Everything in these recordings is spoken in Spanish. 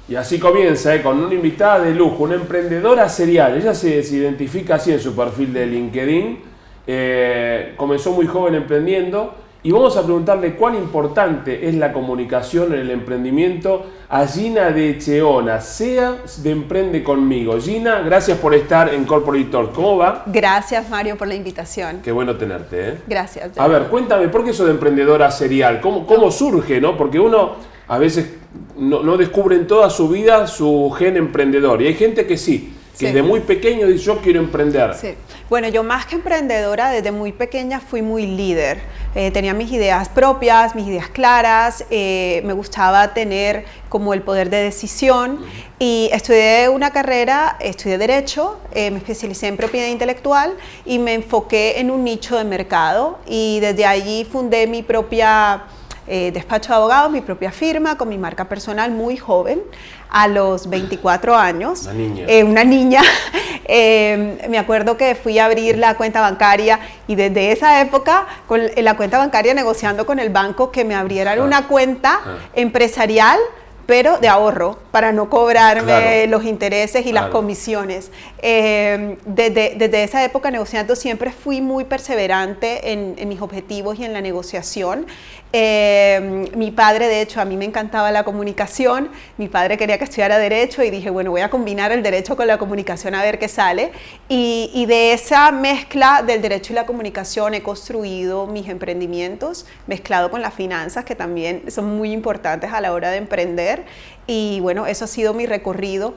Y así comienza, con una invitada de lujo, una emprendedora serial. Ella se identifica así en su perfil de LinkedIn. Comenzó muy joven emprendiendo y vamos a preguntarle cuán importante es la comunicación en el emprendimiento a Gina de Cheona, sea de Emprende Conmigo. Gina, gracias por estar en Corporate Talk. ¿Cómo va? Gracias, Mario, por la invitación. Qué bueno tenerte, ¿eh? Gracias. A ver, cuéntame, ¿por qué sos de emprendedora serial? ¿Cómo surge, no? Porque uno a veces no descubre en toda su vida su gen emprendedor. Y hay gente que sí, que desde muy pequeño dice, yo quiero emprender. Sí. Bueno, yo más que emprendedora, desde muy pequeña fui muy líder. Tenía mis ideas propias, mis ideas claras, me gustaba tener como el poder de decisión y estudié una carrera, estudié Derecho, me especialicé en propiedad intelectual y me enfoqué en un nicho de mercado y desde allí fundé mi propia despacho de abogados, mi propia firma, con mi marca personal muy joven, a los 24 años. Una niña. Me acuerdo que fui a abrir la cuenta bancaria y desde esa época, con la cuenta bancaria negociando con el banco que me abrieran una cuenta empresarial, pero de ahorro, para no cobrarme los intereses y las comisiones. Desde esa época negociando siempre fui muy perseverante en mis objetivos y en la negociación. Mi padre, de hecho, a mí me encantaba la comunicación, mi padre quería que estudiara Derecho y dije, bueno, voy a combinar el Derecho con la comunicación a ver qué sale. Y de esa mezcla del Derecho y la comunicación he construido mis emprendimientos, mezclado con las finanzas, que también son muy importantes a la hora de emprender. Y bueno, eso ha sido mi recorrido.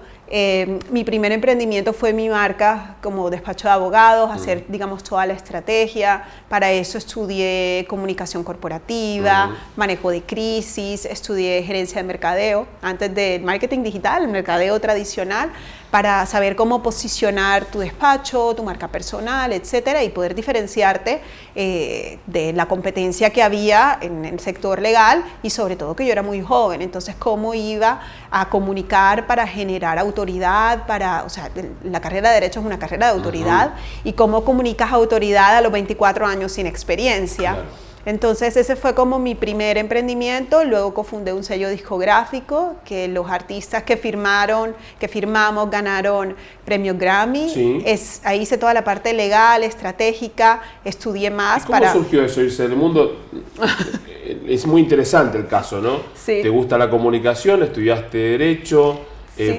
Mi primer emprendimiento fue mi marca como despacho de abogados, hacer, digamos, toda la estrategia. Para eso estudié comunicación corporativa, manejo de crisis, estudié gerencia de mercadeo, antes del marketing digital, el mercadeo tradicional, para saber cómo posicionar tu despacho, tu marca personal, etcétera, y poder diferenciarte de la competencia que había en el sector legal y sobre todo que yo era muy joven, entonces cómo iba a comunicar para generar autoridad, o sea, la carrera de Derecho es una carrera de autoridad y cómo comunicas autoridad a los 24 años sin experiencia. Claro. Entonces ese fue como mi primer emprendimiento, luego cofundé un sello discográfico que los artistas que firmamos ganaron premios Grammy. Sí. Ahí hice toda la parte legal, estratégica, estudié más. ¿Cómo surgió eso, irse del mundo? Es muy interesante el caso, ¿no? Sí. Te gusta la comunicación, estudiaste Derecho,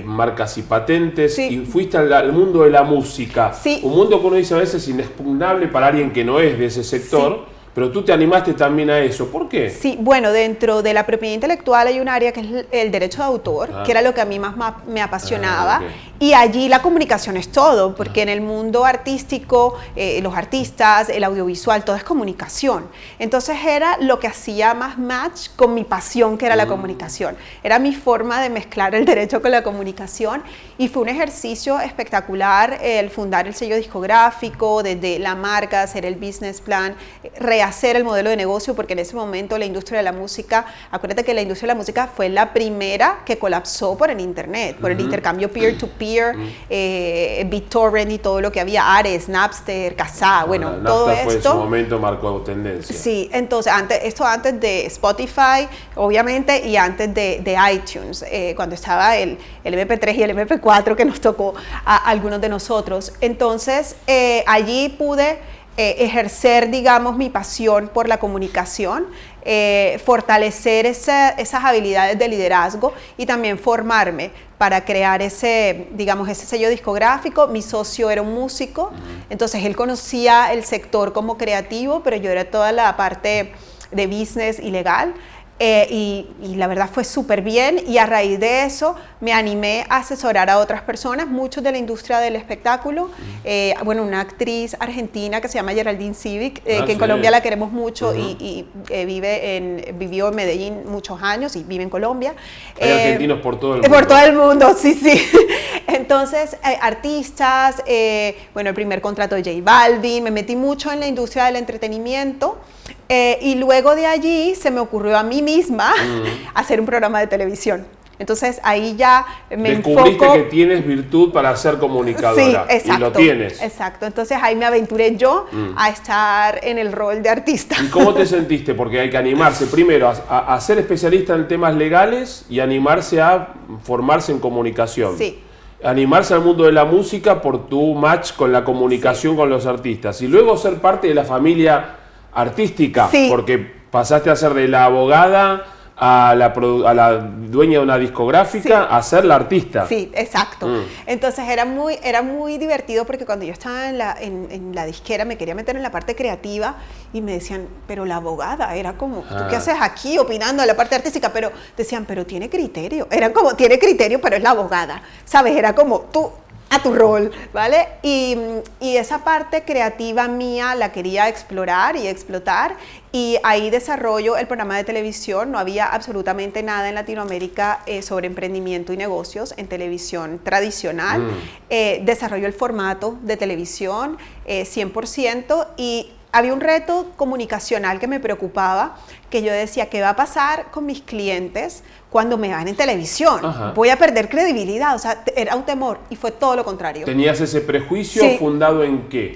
marcas y patentes, y fuiste al mundo de la música. Sí. Un mundo que uno dice a veces inexpugnable para alguien que no es de ese sector. Sí. Pero tú te animaste también a eso. ¿Por qué? Sí, bueno, dentro de la propiedad intelectual hay un área que es el derecho de autor, que era lo que a mí más me apasionaba. Y allí la comunicación es todo, porque en el mundo artístico, los artistas, el audiovisual, todo es comunicación. Entonces era lo que hacía más match con mi pasión, que era la comunicación. Era mi forma de mezclar el derecho con la comunicación y fue un ejercicio espectacular el fundar el sello discográfico, desde la marca, hacer el business plan, rehacer el modelo de negocio, porque en ese momento la industria de la música, acuérdate que la industria de la música fue la primera que colapsó por el internet, por el intercambio peer-to-peer, BitTorrent y todo lo que había, Ares, Napster, Kazaa, bueno, todo esto. En su momento marcó tendencia. Sí, entonces esto antes de Spotify, obviamente, y antes de iTunes, cuando estaba el MP3 y el MP4 que nos tocó a algunos de nosotros. Entonces, allí pude ejercer, digamos, mi pasión por la comunicación, fortalecer esas habilidades de liderazgo y también formarme para crear ese sello discográfico. Mi socio era un músico, entonces él conocía el sector como creativo, pero yo era toda la parte de business y legal. Y la verdad fue súper bien, y a raíz de eso me animé a asesorar a otras personas, muchos de la industria del espectáculo. Una actriz argentina que se llama Geraldine Civic, que en Colombia la queremos mucho y vivió en Medellín muchos años y vive en Colombia. Hay argentinos por todo el mundo. Por todo el mundo, sí. Entonces, artistas, el primer contrato de J Balvin, me metí mucho en la industria del entretenimiento. Y luego de allí se me ocurrió a mí misma hacer un programa de televisión. Entonces ahí ya me descubriste enfoco. que tienes virtud para ser comunicadora. Sí, exacto, y lo tienes. Exacto, entonces ahí me aventuré yo a estar en el rol de artista. ¿Y cómo te sentiste? Porque hay que animarse primero a ser especialista en temas legales y animarse a formarse en comunicación. Sí. Animarse al mundo de la música por tu match con la comunicación con los artistas. Y luego ser parte de la familia artística, porque pasaste a ser de la abogada a la dueña de una discográfica a ser la artista. Sí, exacto. Entonces era muy divertido porque cuando yo estaba en la disquera me quería meter en la parte creativa y me decían, pero la abogada, era como, ¿tú qué haces aquí opinando de la parte artística? Pero decían, pero tiene criterio. Era como, tiene criterio, pero es la abogada. ¿Sabes? Era como, tú a tu rol, ¿vale? Y esa parte creativa mía la quería explorar y explotar, y ahí desarrollo el programa de televisión. No había absolutamente nada en Latinoamérica sobre emprendimiento y negocios en televisión tradicional. Desarrollo el formato de televisión 100%, y había un reto comunicacional que me preocupaba, que yo decía, ¿qué va a pasar con mis clientes cuando me vean en televisión? Voy a perder credibilidad. O sea, era un temor, y fue todo lo contrario. ¿Tenías ese prejuicio fundado en qué?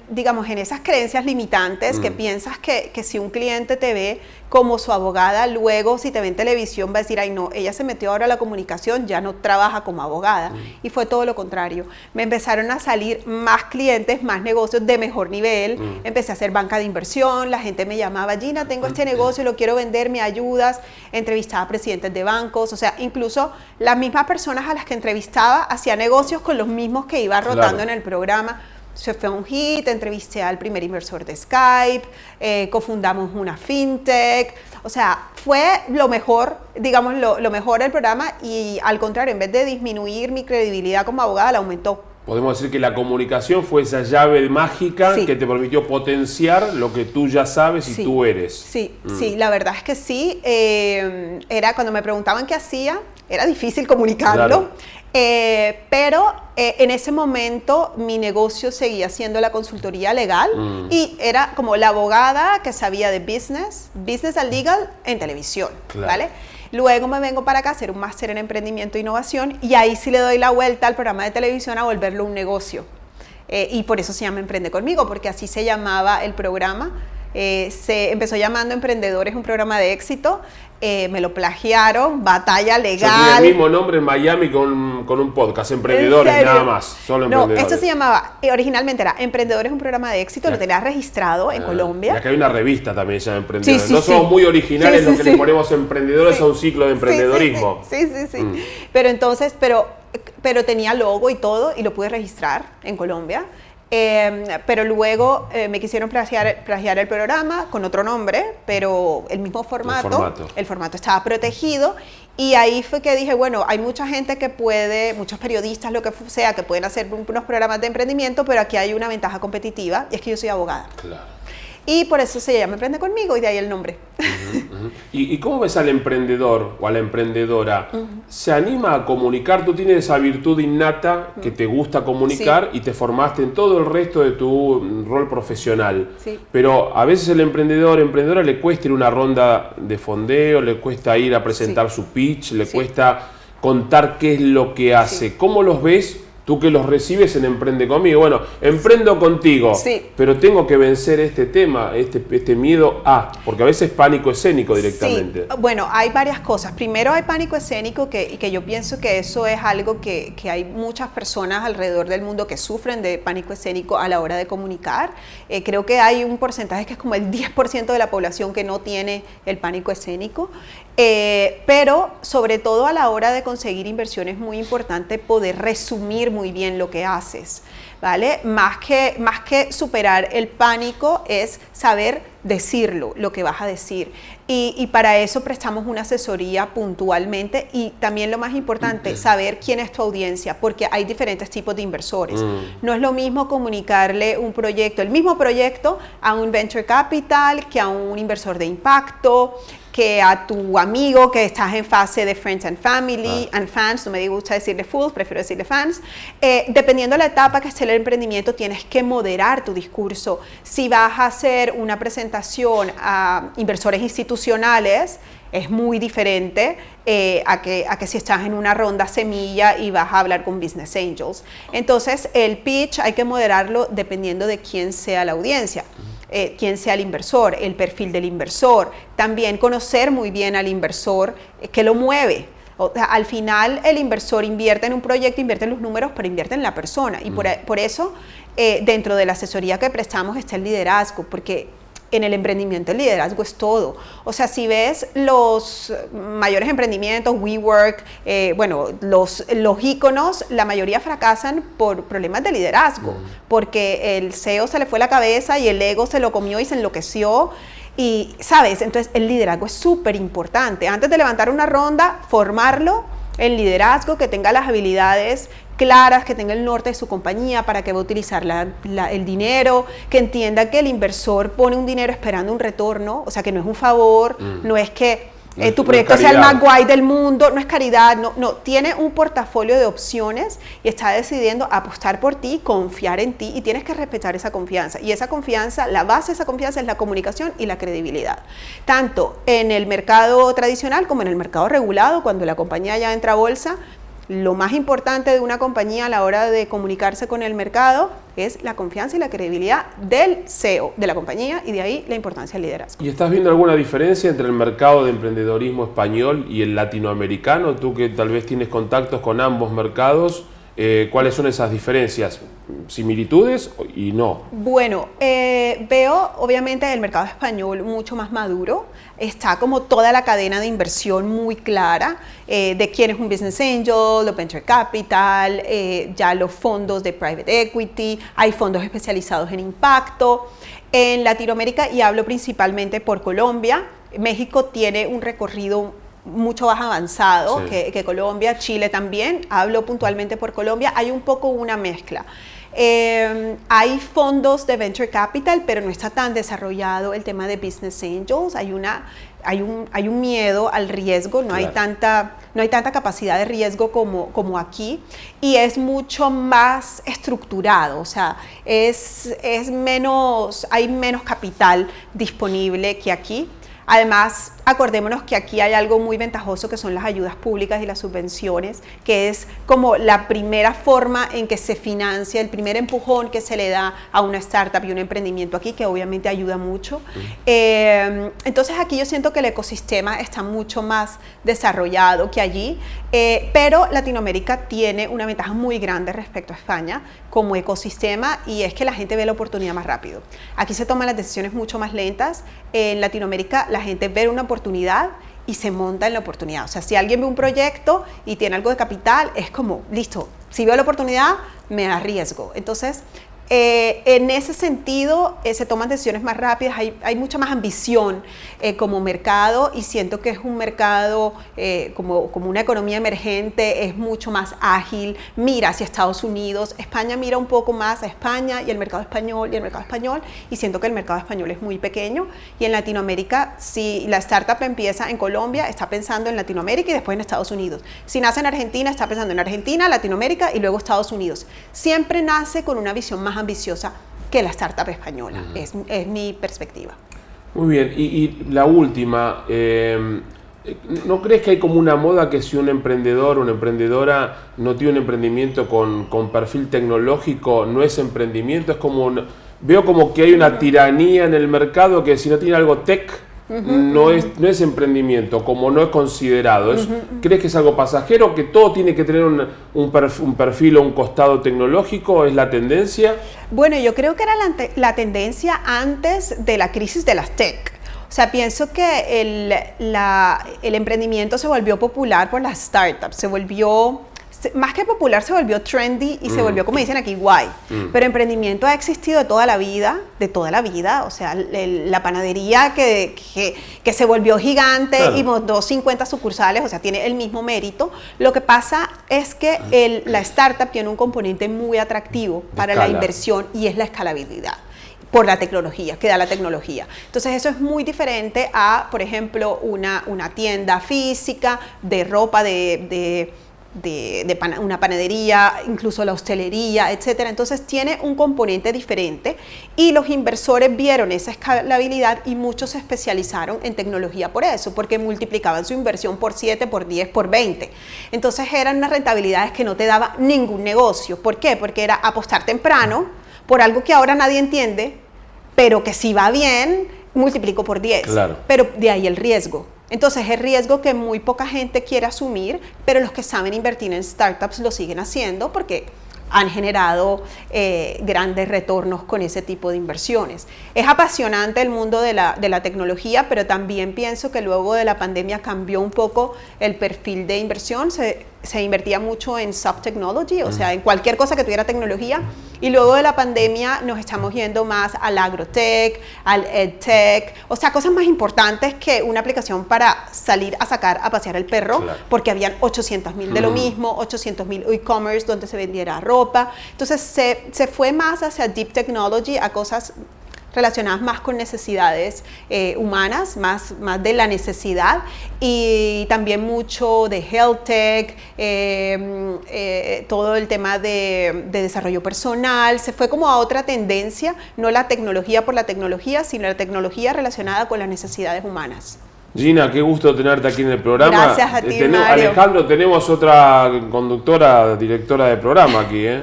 Digamos, en esas creencias limitantes que piensas que si un cliente te ve como su abogada, luego si te ve en televisión va a decir, ay no, ella se metió ahora a la comunicación, ya no trabaja como abogada. Y fue todo lo contrario. Me empezaron a salir más clientes, más negocios de mejor nivel. Empecé a hacer banca de inversión, la gente me llamaba, Gina, tengo este negocio, lo quiero vender, ¿me ayudas? Entrevistaba a presidentes de bancos, o sea, incluso las mismas personas a las que entrevistaba hacía negocios con los mismos que iba rotando en el programa. Se fue un hit, entrevisté al primer inversor de Skype, cofundamos una fintech. O sea, fue lo mejor, digamos, lo mejor del programa, y al contrario, en vez de disminuir mi credibilidad como abogada, la aumentó. Podemos decir que la comunicación fue esa llave mágica que te permitió potenciar lo que tú ya sabes y tú eres. Sí, la verdad es que sí. Era cuando me preguntaban qué hacía, era difícil comunicarlo. Claro. Pero en ese momento mi negocio seguía siendo la consultoría legal, y era como la abogada que sabía de business and legal en televisión, ¿vale? Luego me vengo para acá a hacer un máster en emprendimiento e innovación, y ahí sí le doy la vuelta al programa de televisión a volverlo un negocio. Y por eso se llama Emprende Conmigo, porque así se llamaba el programa. Se empezó llamando Emprendedores, un programa de éxito. Me lo plagiaron, batalla legal. Tiene el mismo nombre en Miami con un podcast, Emprendedores, nada más, solo Emprendedores. No, esto se llamaba, originalmente era Emprendedores, un programa de éxito, lo tenía registrado en Colombia. Y acá hay una revista también ya de Emprendedores. No somos muy originales los que le ponemos Emprendedores a un ciclo de emprendedorismo. Sí. Pero entonces, pero tenía logo y todo, y lo pude registrar en Colombia. Pero luego me quisieron plagiar el programa con otro nombre, pero el mismo formato. El formato estaba protegido, y ahí fue que dije, bueno, hay mucha gente que puede, muchos periodistas, lo que sea, que pueden hacer unos programas de emprendimiento, pero aquí hay una ventaja competitiva, y es que yo soy abogada. Claro. Y por eso se llama Emprende Conmigo, y de ahí el nombre. ¿Y cómo ves al emprendedor o a la emprendedora? ¿Se anima a comunicar? Tú tienes esa virtud innata que te gusta comunicar, y te formaste en todo el resto de tu rol profesional. Pero a veces el emprendedora le cuesta ir a una ronda de fondeo, le cuesta ir a presentar su pitch, le cuesta contar qué es lo que hace. ¿Cómo los ves? Tú que los recibes en Emprende Conmigo. Bueno, emprendo contigo, pero tengo que vencer este tema, este miedo porque a veces es pánico escénico directamente. Sí. Bueno, hay varias cosas. Primero hay pánico escénico, que yo pienso que eso es algo que hay muchas personas alrededor del mundo que sufren de pánico escénico a la hora de comunicar. Creo que hay un porcentaje que es como el 10% de la población que no tiene el pánico escénico. Pero sobre todo a la hora de conseguir inversión es muy importante poder resumir muy bien lo que haces, ¿vale? Más que superar el pánico es saber decirlo, lo que vas a decir. Y para eso prestamos una asesoría puntualmente, y también lo más importante, saber quién es tu audiencia, porque hay diferentes tipos de inversores. No es lo mismo comunicarle un proyecto, el mismo proyecto, a un venture capital que a un inversor de impacto, que a tu amigo que estás en fase de friends and family and fans. No me gusta decirle fools, prefiero decirle fans. Dependiendo de la etapa que esté el emprendimiento, tienes que moderar tu discurso. Si vas a hacer una presentación a inversores institucionales, Es muy diferente a que si estás en una ronda semilla y vas a hablar con business angels. Entonces, el pitch hay que moderarlo dependiendo de quién sea la audiencia. Quién sea el inversor, el perfil del inversor, también conocer muy bien al inversor, qué lo mueve. O sea, al final el inversor invierte en un proyecto, invierte en los números, pero invierte en la persona. Y por eso dentro de la asesoría que prestamos está el liderazgo, porque en el emprendimiento el liderazgo es todo. O sea, si ves los mayores emprendimientos, WeWork, los íconos, la mayoría fracasan por problemas de liderazgo, porque el CEO se le fue la cabeza y el ego se lo comió y se enloqueció. Y, ¿sabes? Entonces, el liderazgo es súper importante. Antes de levantar una ronda, formarlo, el liderazgo, que tenga las habilidades claras, que tenga el norte de su compañía, para que va a utilizar el dinero, que entienda que el inversor pone un dinero esperando un retorno, o sea, que no es un favor, no es que tu proyecto sea el más guay del mundo, no es caridad, no, tiene un portafolio de opciones y está decidiendo apostar por ti, confiar en ti, y tienes que respetar esa confianza. Y esa confianza, la base de esa confianza es la comunicación y la credibilidad. Tanto en el mercado tradicional como en el mercado regulado, cuando la compañía ya entra a bolsa, lo más importante de una compañía a la hora de comunicarse con el mercado es la confianza y la credibilidad del CEO de la compañía, y de ahí la importancia del liderazgo. ¿Y estás viendo alguna diferencia entre el mercado de emprendedorismo español y el latinoamericano? Tú que tal vez tienes contactos con ambos mercados, ¿cuáles son esas diferencias? ¿Similitudes y no? Bueno, veo obviamente el mercado español mucho más maduro. Está como toda la cadena de inversión muy clara, de quién es un business angel, los venture capital, ya los fondos de private equity, hay fondos especializados en impacto. En Latinoamérica, y hablo principalmente por Colombia, México tiene un recorrido mucho más avanzado que Colombia, Chile también, hablo puntualmente por Colombia, hay un poco una mezcla. Hay fondos de venture capital, pero no está tan desarrollado el tema de business angels, hay un miedo al riesgo, no hay tanta capacidad de riesgo como aquí, y es mucho más estructurado, o sea, hay menos capital disponible que aquí. Además, acordémonos que aquí hay algo muy ventajoso, que son las ayudas públicas y las subvenciones, que es como la primera forma en que se financia, el primer empujón que se le da a una startup y un emprendimiento aquí, que obviamente ayuda mucho. Entonces aquí yo siento que el ecosistema está mucho más desarrollado que allí, pero Latinoamérica tiene una ventaja muy grande respecto a España como ecosistema, y es que la gente ve la oportunidad más rápido. Aquí se toman las decisiones mucho más lentas. En Latinoamérica la gente ve una oportunidad y se monta en la oportunidad. O sea, si alguien ve un proyecto y tiene algo de capital, es como, listo, si veo la oportunidad, me arriesgo. Entonces, en ese sentido, se toman decisiones más rápidas, hay mucha más ambición como mercado, y siento que es un mercado como una economía emergente, es mucho más ágil, mira hacia Estados Unidos, España mira un poco más a España y el mercado español, y siento que el mercado español es muy pequeño. Y en Latinoamérica, si la startup empieza en Colombia, está pensando en Latinoamérica y después en Estados Unidos. Si nace en Argentina, está pensando en Argentina, Latinoamérica y luego Estados Unidos. Siempre nace con una visión más ambiciosa que la startup española, es mi perspectiva. Muy bien, y la última, ¿no crees que hay como una moda que si un emprendedor o una emprendedora no tiene un emprendimiento con perfil tecnológico, no es emprendimiento? Es como veo como que hay una tiranía en el mercado, que si no tiene algo tech, no es emprendimiento, como no es considerado. ¿Crees que es algo pasajero, que todo tiene que tener un perfil o un costado tecnológico? ¿Es la tendencia? Bueno, yo creo que era la tendencia antes de la crisis de las tech. O sea, pienso que el emprendimiento se volvió popular por las startups, se volvió, más que popular, se volvió trendy y se volvió, como dicen aquí, guay. Pero emprendimiento ha existido de toda la vida, o sea, la panadería que se volvió gigante, claro, y montó 50 sucursales, o sea, tiene el mismo mérito. Lo que pasa es que la startup tiene un componente muy atractivo para la inversión, y es la escalabilidad por la tecnología, que da la tecnología. Entonces eso es muy diferente a, por ejemplo, una tienda física de ropa, de una panadería, incluso la hostelería, etcétera. Entonces tiene un componente diferente y los inversores vieron esa escalabilidad y muchos se especializaron en tecnología por eso, porque multiplicaban su inversión por 7, por 10, por 20. Entonces eran unas rentabilidades que no te daba ningún negocio. ¿Por qué? Porque era apostar temprano por algo que ahora nadie entiende, pero que si va bien, multiplico por 10. Claro. Pero de ahí el riesgo. Entonces, el riesgo que muy poca gente quiere asumir, pero los que saben invertir en startups lo siguen haciendo porque han generado grandes retornos con ese tipo de inversiones. Es apasionante el mundo de la tecnología, pero también pienso que luego de la pandemia cambió un poco el perfil de inversión. Se invertía mucho en soft technology, o sea, en cualquier cosa que tuviera tecnología, y luego de la pandemia nos estamos yendo más al agrotech, al edtech, o sea, cosas más importantes que una aplicación para salir a sacar a pasear el perro, claro, porque habían 800,000 de lo mismo, 800,000 e-commerce donde se vendiera ropa. Entonces se fue más hacia deep technology, a cosas relacionadas más con necesidades humanas, más de la necesidad, y también mucho de health tech, todo el tema de desarrollo personal. Se fue como a otra tendencia, no la tecnología por la tecnología, sino la tecnología relacionada con las necesidades humanas. Gina, qué gusto tenerte aquí en el programa. Gracias a ti, Mario. Alejandro, tenemos otra conductora, directora de programa aquí, ¿eh?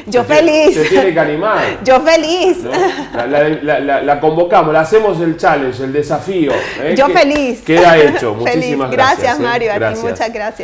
Yo feliz. Se tiene que animar. Yo feliz. ¿No? La convocamos, le hacemos el challenge, el desafío. Yo feliz. Queda hecho. Muchísimas feliz. Gracias, gracias. Mario. A gracias. ti muchas gracias.